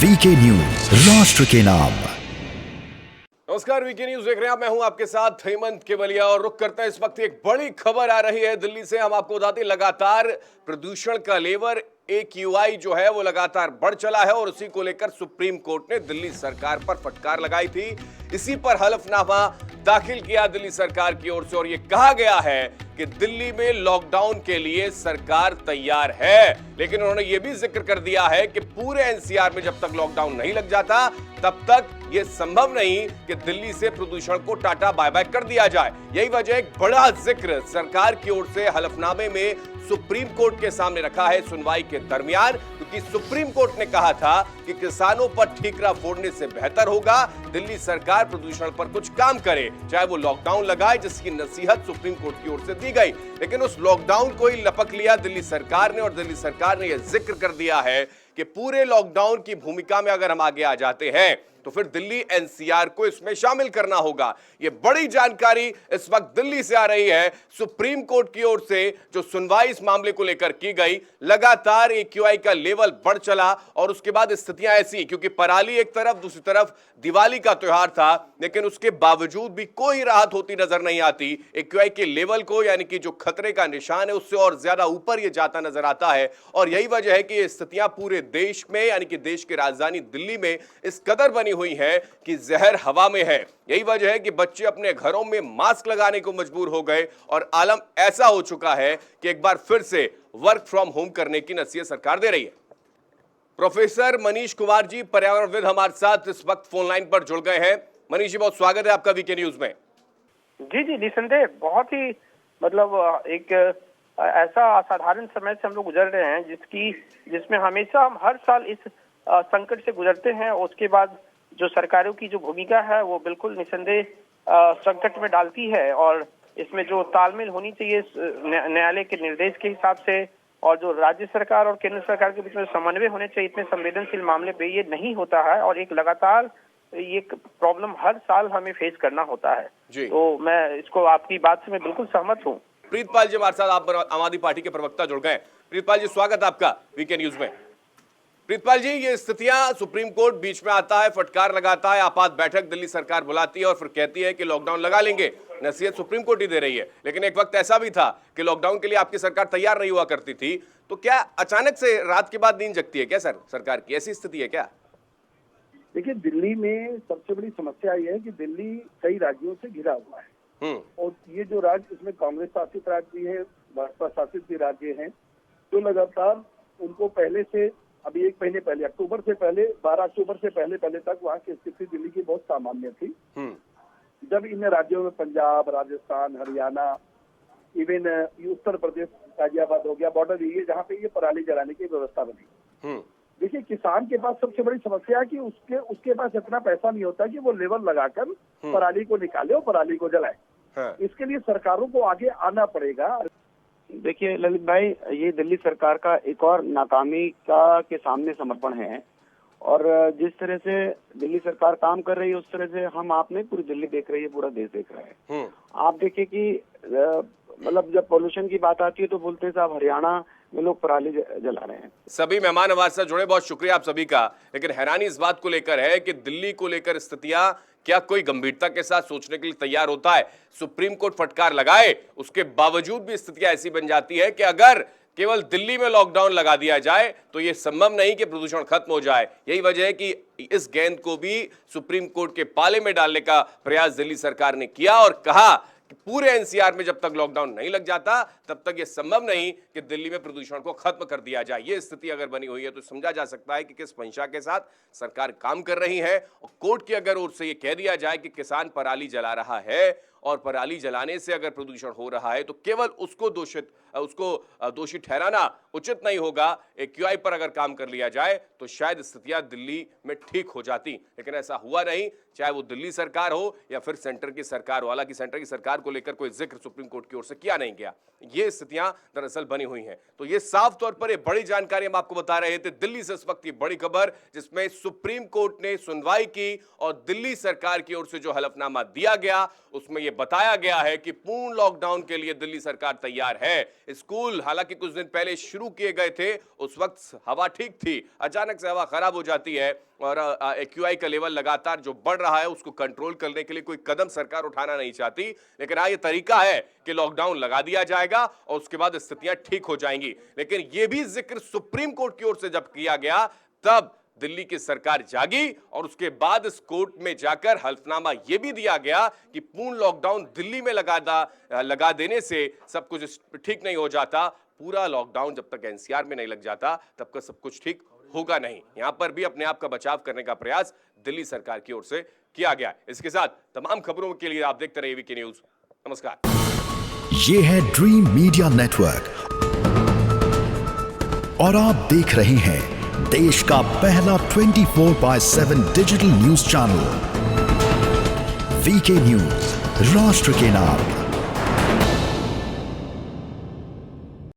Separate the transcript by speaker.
Speaker 1: VK news, राष्ट्र के नाम।
Speaker 2: नमस्कार, वीके न्यूज देख रहे हैं आप। मैं हूं आपके साथ हेमंत केवलिया और रुक करते हैं इस वक्त एक बड़ी खबर आ रही है दिल्ली से। हम आपको बताते हैं लगातार प्रदूषण का लेवल AQI जो है वो लगातार बढ़ चला है और उसी को लेकर सुप्रीम कोर्ट ने दिल्ली सरकार पर फटकार लगाई थी। इसी पर हलफनामा दाखिल किया दिल्ली सरकार की ओर से और ये कहा गया है कि दिल्ली में लॉकडाउन के लिए सरकार तैयार है, लेकिन उन्होंने ये भी जिक्र कर दिया है कि पूरे NCR में जब तक लॉकडाउन नहीं लग जाता तब तक यह संभव नहीं कि दिल्ली से प्रदूषण को टाटा बाय बाय कर दिया जाए। यही वजह एक बड़ा जिक्र सरकार की ओर से हलफनामे में सुप्रीम कोर्ट के सामने रखा है सुनवाई के दरमियान, क्योंकि सुप्रीम कोर्ट ने कहा था कि किसानों पर ठीकरा फोड़ने से बेहतर होगा दिल्ली सरकार प्रदूषण पर कुछ काम करे, चाहे वो लॉकडाउन लगाए, जिसकी नसीहत सुप्रीम कोर्ट की ओर से दी गई। लेकिन उस लॉकडाउन को ही लपक लिया दिल्ली सरकार ने और दिल्ली सरकार ने यह जिक्र कर दिया है कि पूरे लॉकडाउन की भूमिका में अगर हम आगे आ जाते हैं तो फिर दिल्ली NCR को इसमें शामिल करना होगा। यह बड़ी जानकारी इस वक्त दिल्ली से आ रही है सुप्रीम कोर्ट की ओर से, जो सुनवाई इस मामले को लेकर की गई। लगातार AQI का लेवल बढ़ चला और उसके बाद स्थितियां ऐसी, क्योंकि पराली एक तरफ, दूसरी तरफ दिवाली का त्योहार था, लेकिन उसके बावजूद भी कोई राहत होती नजर नहीं आती। AQI के लेवल को, यानी कि जो खतरे का निशान है, उससे और ज्यादा ऊपर यह जाता नजर आता है। और यही वजह है कि ये स्थितियां पूरे देश में, यानी कि देश की राजधानी दिल्ली में इस कदर बनी हुई है कि जहर हवा में है। यही वजह है कि बच्चे अपने घरों में मास्क लगाने को मजबूर हो गए और आलम ऐसा हो चुका है कि एक बार फिर से वर्क फ्रॉम होम करने की नसीहत सरकार दे रही है। प्रोफेसर मनीष कुमार जी, पर्यावरणविद, हमारे साथ इस वक्त फोन लाइन पर जुड़ गए हैं। मनीष जी, बहुत स्वागत है आपका वीके न्यूज में।
Speaker 3: जी, निसंदेह बहुत ही एक ऐसा असाधारण समय से हम लोग गुजर रहे हैं जिसमें हमेशा हम हर साल इस संकट से गुजरते हैं। उसके बाद जो सरकारों की जो भूमिका है वो बिल्कुल निसंदेह संकट में डालती है और इसमें जो तालमेल होनी चाहिए न्यायालय के निर्देश के हिसाब से और जो राज्य सरकार और केंद्र सरकार के बीच में समन्वय होने चाहिए, इतने संवेदनशील मामले पे ये नहीं होता है और एक लगातार ये प्रॉब्लम हर साल हमें फेस करना होता है। तो मैं इसको, आपकी बात से मैं बिल्कुल सहमत हूँ।
Speaker 2: प्रीतपाल जी हमारे साथ, आप आम आदमी पार्टी के प्रवक्ता जुड़ गए। प्रीतपाल जी, स्वागत आपका वीके न्यूज में। प्रीतपाल जी, ये स्थितियां, सुप्रीम कोर्ट बीच में आता है, फटकार लगाता है, आपात बैठक दिल्ली सरकार बुलाती है और फिर कहती है कि लॉकडाउन लगा लेंगे। नसीहत सुप्रीम कोर्ट ही दे रही है, लेकिन एक वक्त ऐसा भी था कि लॉकडाउन के लिए आपकी सरकार तैयार नहीं हुआ करती थी। तो क्या अचानक से रात के बाद नींद जगती है क्या सरकार की? ऐसी स्थिति है क्या?
Speaker 4: देखिए, दिल्ली में सबसे बड़ी समस्या ये है कि दिल्ली कई राज्यों से घिरा हुआ है और ये जो राज्य, इसमें कांग्रेस शासित राज्य भी है, भाजपा शासित भी राज्य हैं, जो लगातार उनको पहले से, अभी एक महीने पहले, अक्टूबर से पहले, 12 अक्टूबर से पहले तक वहाँ की स्थिति दिल्ली की बहुत सामान्य थी। जब इन राज्यों में पंजाब, राजस्थान, हरियाणा, इवन उत्तर प्रदेश, गाजियाबाद हो गया, बॉर्डर एरिया, जहाँ पे ये पराली जलाने की व्यवस्था बनी। देखिए, किसान के पास सबसे बड़ी समस्या है कि उसके पास इतना पैसा नहीं होता कि वो लेवल लगाकर पराली को निकाले और पराली को जलाए। इसके लिए सरकारों को आगे आना पड़ेगा।
Speaker 3: देखिए ललित भाई, ये दिल्ली सरकार का एक और नाकामी के सामने समर्पण है और जिस तरह से दिल्ली सरकार काम कर रही है उस तरह से हम आप नहीं, पूरी दिल्ली देख रही है, पूरा देश देख रहा है। आप देखिए कि जब पोल्यूशन की बात आती है तो बोलते हैं साहब हरियाणा में लोग पराली जला रहे हैं।
Speaker 2: सभी मेहमान हमारे साथ जुड़े, बहुत शुक्रिया आप सभी का। लेकिन हैरानी इस बात को लेकर है कि दिल्ली को लेकर स्थितियां, क्या कोई गंभीरता के साथ सोचने के लिए तैयार होता है? सुप्रीम कोर्ट फटकार लगाए, उसके बावजूद भी स्थितियां ऐसी बन जाती है कि अगर केवल दिल्ली में लॉकडाउन लगा दिया जाए तो यह संभव नहीं कि प्रदूषण खत्म हो जाए। यही वजह है कि इस गेंद को भी सुप्रीम कोर्ट के पाले में डालने का प्रयास दिल्ली सरकार ने किया और कहा कि पूरे NCR में जब तक लॉकडाउन नहीं लग जाता तब तक यह संभव नहीं कि दिल्ली में प्रदूषण को खत्म कर दिया जाए। यह स्थिति अगर बनी हुई है तो समझा जा सकता है कि किस मंशा के साथ सरकार काम कर रही है। और कोर्ट की अगर ओर से यह कह दिया जाए कि किसान पराली जला रहा है और पराली जलाने से अगर प्रदूषण हो रहा है तो केवल उसको दोषी ठहराना उचित नहीं होगा। AQI पर अगर काम कर लिया जाए तो शायद स्थितियां दिल्ली में ठीक हो जाती, लेकिन ऐसा हुआ नहीं। चाहे वो दिल्ली सरकार हो या फिर सेंटर की सरकार हो। हालांकि सेंटर की सरकार को लेकर कोई जिक्र सुप्रीम कोर्ट की ओर से किया नहीं गया। ये स्थितियां दरअसल बनी हुई हैं। तो ये साफ तौर पर एक बड़ी जानकारी हम आपको बता रहे थे। दिल्ली से इस वक्त की बड़ी खबर, जिसमें सुप्रीम कोर्ट ने सुनवाई की और दिल्ली सरकार की ओर से जो हलफनामा दिया गया उसमें यह बताया गया है कि पूर्ण लॉकडाउन के लिए दिल्ली सरकार तैयार है। स्कूल हालांकि कुछ दिन पहले शुरू किए गए थे, उस वक्त हवा ठीक थी, अचानक से हवा खराब हो जाती है और एक्यूआई का लेवल लगातार जो बढ़ रहा है उसको कंट्रोल करने के लिए कोई कदम सरकार उठाना नहीं चाहती। लेकिन हाँ, ये तरीका है कि लॉकडाउन लगा दिया जाएगा और उसके बाद स्थितियां ठीक हो जाएंगी। लेकिन यह भी जिक्र सुप्रीम कोर्ट की ओर से जब किया गया तब दिल्ली की सरकार जागी और उसके बाद इस कोर्ट में जाकर हल्फनामा यह भी दिया गया कि पूर्ण लॉकडाउन दिल्ली में लगा देने से सब कुछ ठीक नहीं हो जाता। पूरा लॉकडाउन जब तक एनसीआर में नहीं लग जाता तब तक सब कुछ ठीक होगा नहीं। यहां पर भी अपने आप का बचाव करने का प्रयास दिल्ली सरकार की ओर से किया गया। इसके साथ तमाम खबरों के लिए आप देखते रहिए वीके न्यूज। नमस्कार।
Speaker 1: ये है ड्रीम मीडिया नेटवर्क और आप देख रहे हैं देश का पहला 24/7 digital news channel VK news, राष्ट्र के नाम।